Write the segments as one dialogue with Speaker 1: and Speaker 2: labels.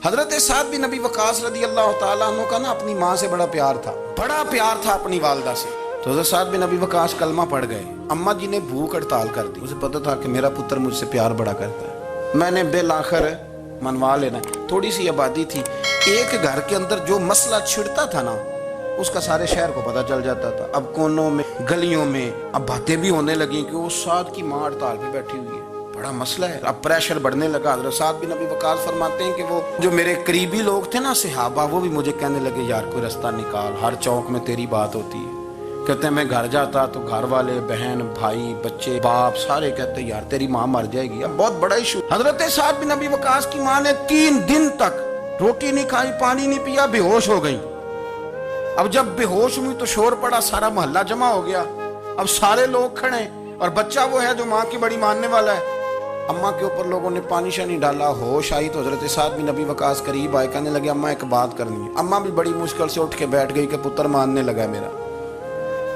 Speaker 1: حضرت سعد بن ابی وقاص رضی اللہ تعالیٰ عنہ کا نا اپنی ماں سے بڑا پیار تھا اپنی والدہ سے. تو حضرت سعد بن ابی وقاص کلمہ پڑھ گئے. اماں جی نے بھوک ہڑتال کر دی. اسے پتہ تھا کہ میرا پتر مجھ سے پیار بڑا کرتا ہے, میں نے بالآخر منوا لینا. تھوڑی سی آبادی تھی, ایک گھر کے اندر جو مسئلہ چھڑتا تھا نا اس کا سارے شہر کو پتہ چل جاتا تھا. اب کونوں میں گلیوں میں اب باتیں بھی ہونے لگیں کہ وہ سعد کی ماں ہڑتال پہ بیٹھی ہوئی ہے, بڑا مسئلہ ہے. اب پریشر بڑھنے لگا. حضرت سعد بن ابی وقاص فرماتے ہیں کہ وہ جو میرے قریبی لوگ تھے نا صحابہ, وہ بھی مجھے کہنے لگے یار کوئی رستہ نکال, ہر چوک میں تیری بات ہوتی ہے. کہتے ہیں میں گھر جاتا تو گھر والے, بہن, بھائی, بچے, باپ سارے کہتے ہیں یار تیری ماں مر جائے گی. اب بہت بڑا ایشو. حضرت سعد بن ابی وقاص کی ماں نے 3 دن تک روٹی نہیں کھائی, پانی نہیں پیا, بے ہوش ہو گئی. اب جب بے ہوش ہوئی تو شور پڑا, سارا محلہ جمع ہو گیا. اب سارے لوگ کھڑے اور بچہ وہ ہے جو ماں کی بڑی ماننے والا ہے. اماں کے اوپر لوگوں نے پانی شانی ڈالا, ہوش آئی تو حضرت سعد بن ابی وقاص قریب آئے, کہنے لگے اماں ایک بات کرنی ہے. اماں بھی بڑی مشکل سے اٹھ کے بیٹھ گئی کہ پتر ماننے لگا ہے میرا.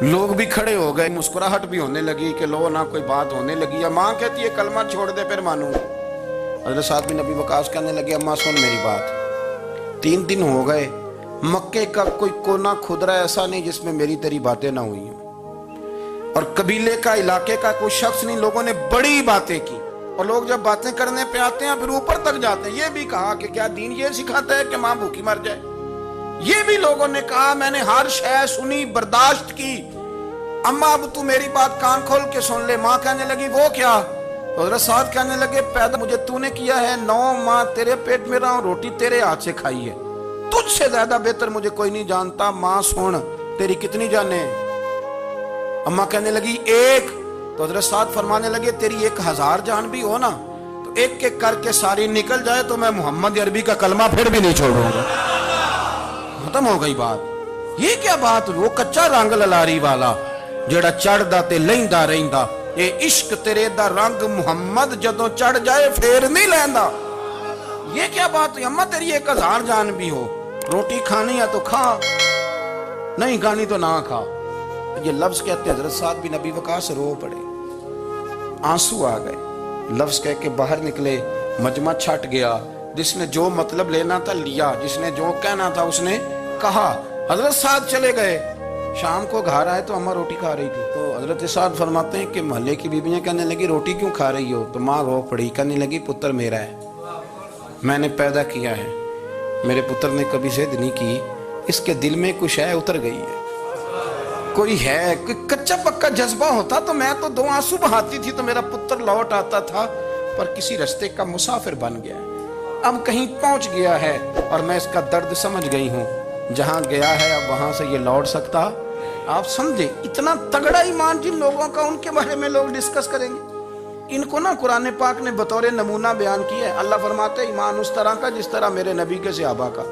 Speaker 1: لوگ بھی کھڑے ہو گئے, مسکراہٹ بھی ہونے لگی کہ لو نہ کوئی بات ہونے لگی. ماں کہتی ہے کلمہ چھوڑ دے پھر مانوں. حضرت سعد بن ابی وقاص کہنے لگے اماں سن میری بات, 3 دن ہو گئے, مکے کا کوئی کونا کھدرا ایسا نہیں جس میں میری تیری باتیں نہ ہوئی ہوں, اور قبیلے کا, علاقے کا کوئی شخص نہیں. لوگوں نے بڑی باتیں کی, اور لوگ جب باتیں کرنے پہ آتے ہیں پھر اوپر تک جاتے ہیں. یہ بھی کہا کہ کیا دین یہ سکھاتا ہے کہ ماں بھوکی مر جائے. یہ بھی لوگوں نے کہا, میں نے ہر شے سنی, برداشت کی. اماں اب تو میری بات کان کھول کے سن لے. ماں کہنے لگی وہ کیا؟ حضرت سعد کہنے لگے پیدا مجھے تو نے کیا ہے, 9 ماہ تیرے پیٹ میں رہا ہوں, روٹی تیرے ہاتھ سے کھائی ہے, تجھ سے زیادہ بہتر مجھے کوئی نہیں جانتا. ماں سن تیری کتنی جانیں؟ اماں کہنے لگی 1. تو حضرت سعد فرمانے لگے تیری 1000 جان بھی ہو نا تو ایک ایک کر کے ساری نکل جائے تو میں محمد عربی کا کلمہ پھر بھی نہیں چھوڑوں گا. ختم ہو گئی بات. یہ کیا بات, وہ کچا رنگ للاری والا جڑا چڑھدا تے لیندا رہندا, اے عشق تیرے دا رنگ محمد جدوں چڑھ جائے پھر نہیں لیندا. یہ کیا بات ہوئی, اماں تیری 1000 جان بھی ہو, روٹی کھانی ہے تو کھا, نہیں کھانی تو نہ کھا. یہ لفظ کہتے حضرت سعد بن ابی وقاص رو پڑے, آنسو آ گئے. لفظ کہہ کے باہر نکلے, مجمع چھٹ گیا. جس نے جو مطلب لینا تھا لیا, جس نے جو کہنا تھا اس نے کہا. حضرت سعد چلے گئے. شام کو گھر آئے تو اماں روٹی کھا رہی تھی. تو حضرت سعد فرماتے ہیں کہ محلے کی بیویاں کہنے لگی روٹی کیوں کھا رہی ہو؟ تو ماں رو پڑی, کہنے لگی پتر میرا ہے, میں نے پیدا کیا ہے, میرے پتر نے کبھی ضد نہیں کی, اس کے دل میں کچھ ہے اتر گئی ہے, کوئی ہے, کوئی کچا پکا جذبہ ہوتا تو میں تو 2 آنسو بہاتی تھی تو میرا پتر لوٹ آتا تھا, پر کسی رستے کا مسافر بن گیا ہے, اب کہیں پہنچ گیا ہے اور میں اس کا درد سمجھ گئی ہوں, جہاں گیا ہے اب وہاں سے یہ لوٹ سکتا. آپ سمجھیں اتنا تگڑا ایمان جن لوگوں کا, ان کے بارے میں لوگ ڈسکس کریں گے. ان کو نا قرآن پاک نے بطور نمونہ بیان کیا ہے. اللہ فرماتے ایمان اس طرح کا جس طرح میرے نبی کے صحابہ کا.